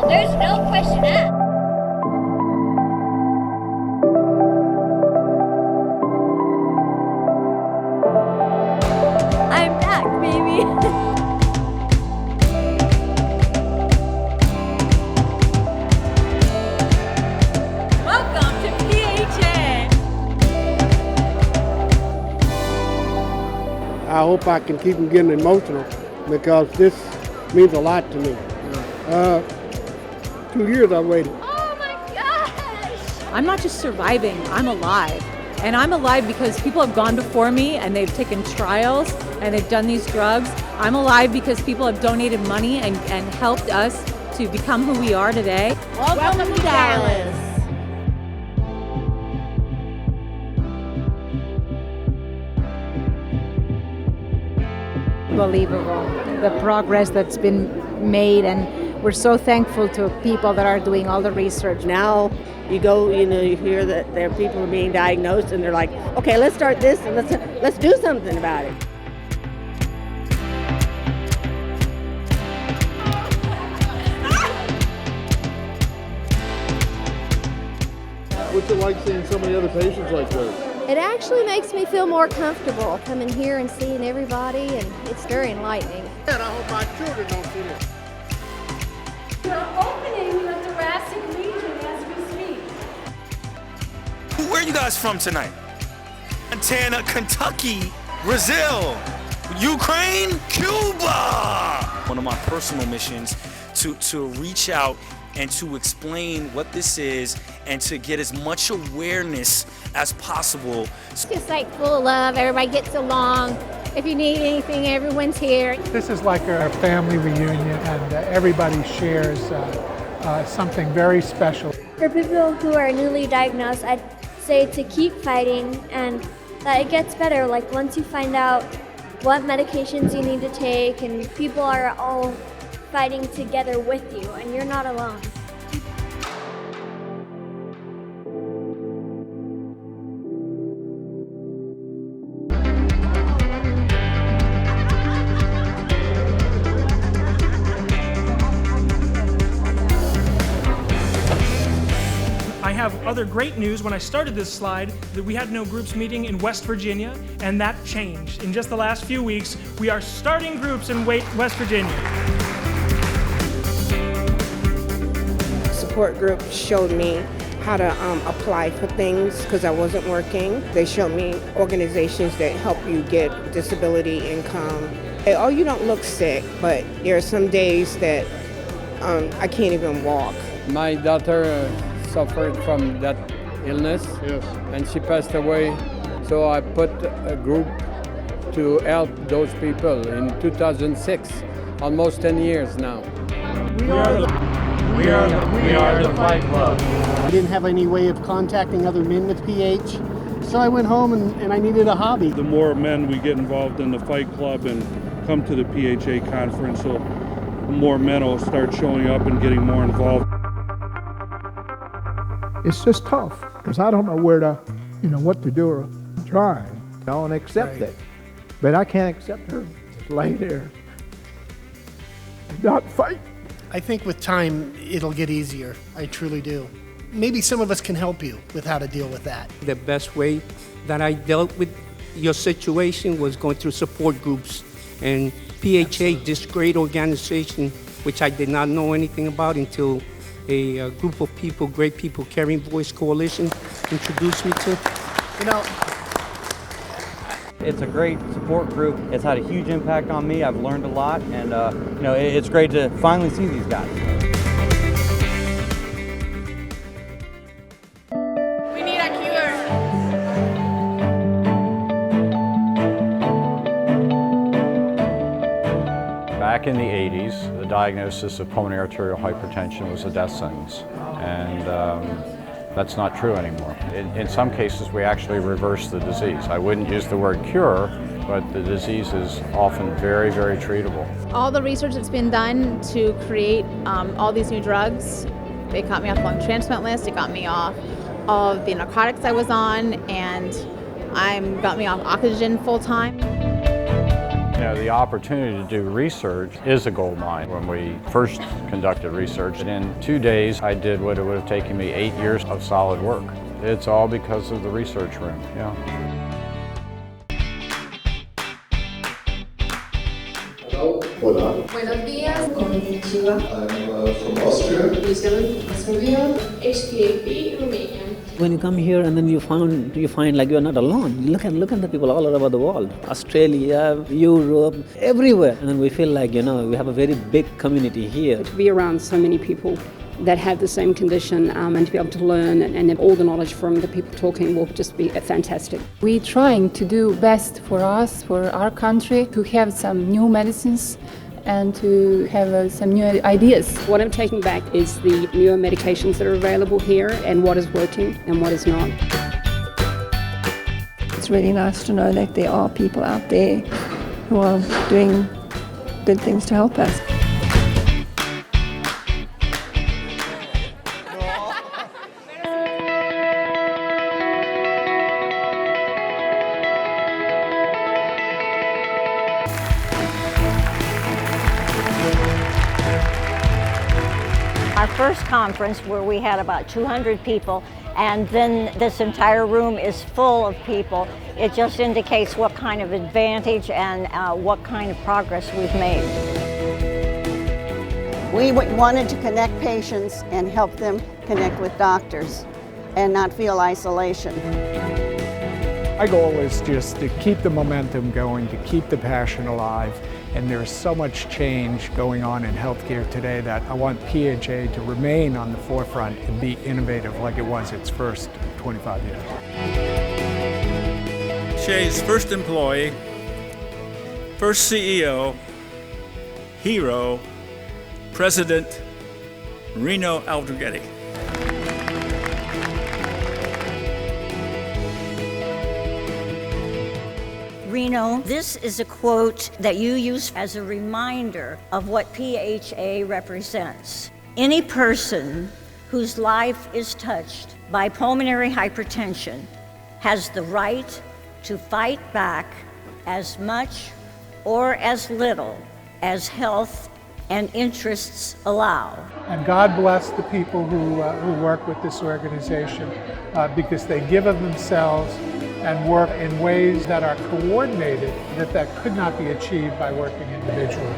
evil. There's no question asked. I'm back, baby. Welcome to PHA. I hope I can keep them getting emotional because this means a lot to me. 2 years I've waited. Oh my gosh! I'm not just surviving, I'm alive. And I'm alive because people have gone before me and they've taken trials and they've done these drugs. I'm alive because people have donated money and helped us to become who we are today. Welcome to Dallas. Unbelievable, the progress that's been made, and we're so thankful to people that are doing all the research. Now you go, you hear that there are people being diagnosed and they're like, okay, let's start this and let's do something about it. What's it like seeing so many other patients like this? It actually makes me feel more comfortable coming here and seeing everybody, and it's very enlightening. And I hope my children don't see this. We're opening the thoracic region as we speak. Where are you guys from tonight? Montana, Kentucky, Brazil, Ukraine, Cuba. One of my personal missions to reach out and to explain what this is and to get as much awareness as possible. It's just like full of love, everybody gets along. If you need anything, everyone's here. This is like a family reunion, and everybody shares something very special. For people who are newly diagnosed, I'd say to keep fighting and that it gets better. Like once you find out what medications you need to take, and people are all fighting together with you, and you're not alone. I have other great news. When I started this slide, that we had no groups meeting in West Virginia, and that changed. In just the last few weeks, we are starting groups in West Virginia. Support group showed me how to apply for things because I wasn't working. They showed me organizations that help you get disability income. Oh, you don't look sick, but there are some days that I can't even walk. My daughter suffered from that illness, Yes. and she passed away. So I put a group to help those people in 2006, almost 10 years now. We are the Fight Club. I didn't have any way of contacting other men with PH, so I went home and I needed a hobby. The more men we get involved in the Fight Club and come to the PHA conference, so more men will start showing up and getting more involved. It's just tough because I don't know where to, what to do or try. I don't accept it, but I can't accept her just lay there and not fight. I think with time, it'll get easier. I truly do. Maybe some of us can help you with how to deal with that. The best way that I dealt with your situation was going through support groups. And PHA, this great organization, which I did not know anything about until a group of people, great people, Caring Voice Coalition, introduced me to. It's a great support group. It's had a huge impact on me. I've learned a lot, and it's great to finally see these guys. We need a cure. Back in the 80s, the diagnosis of pulmonary arterial hypertension was a death sentence, and that's not true anymore. In some cases, we actually reverse the disease. I wouldn't use the word cure, but the disease is often very, very treatable. All the research that's been done to create all these new drugs, it got me off the lung transplant list, it got me off all of the narcotics I was on, and got me off oxygen full time. The opportunity to do research is a gold mine. When we first conducted research, and in 2 days I did what it would have taken me 8 years of solid work. It's all because of the research room, yeah. Hola. Buenos días. Konnichiwa. I'm from Austria. New Zealand, Serbia, HPAP, Romania. When you come here and then you find like you're not alone. Look at the people all over the world. Australia, Europe, everywhere. And then we feel like, we have a very big community here. To be around so many people that have the same condition and to be able to learn and all the knowledge from the people talking will just be fantastic. We're trying to do best for us, for our country, to have some new medicines and to have some new ideas. What I'm taking back is the newer medications that are available here and what is working and what is not. It's really nice to know that there are people out there who are doing good things to help us. Our first conference where we had about 200 people and then this entire room is full of people, it just indicates what kind of advantage and what kind of progress we've made. We wanted to connect patients and help them connect with doctors and not feel isolation. My goal is just to keep the momentum going, to keep the passion alive, and there's so much change going on in healthcare today that I want PHA to remain on the forefront and be innovative like it was its first 25 years. PHA's first employee, first CEO, hero, President Reno Aldrighetti. Reno, this is a quote that you use as a reminder of what PHA represents. Any person whose life is touched by pulmonary hypertension has the right to fight back as much or as little as health and interests allow. And God bless the people who work with this organization because they give of themselves and work in ways that are coordinated that could not be achieved by working individually.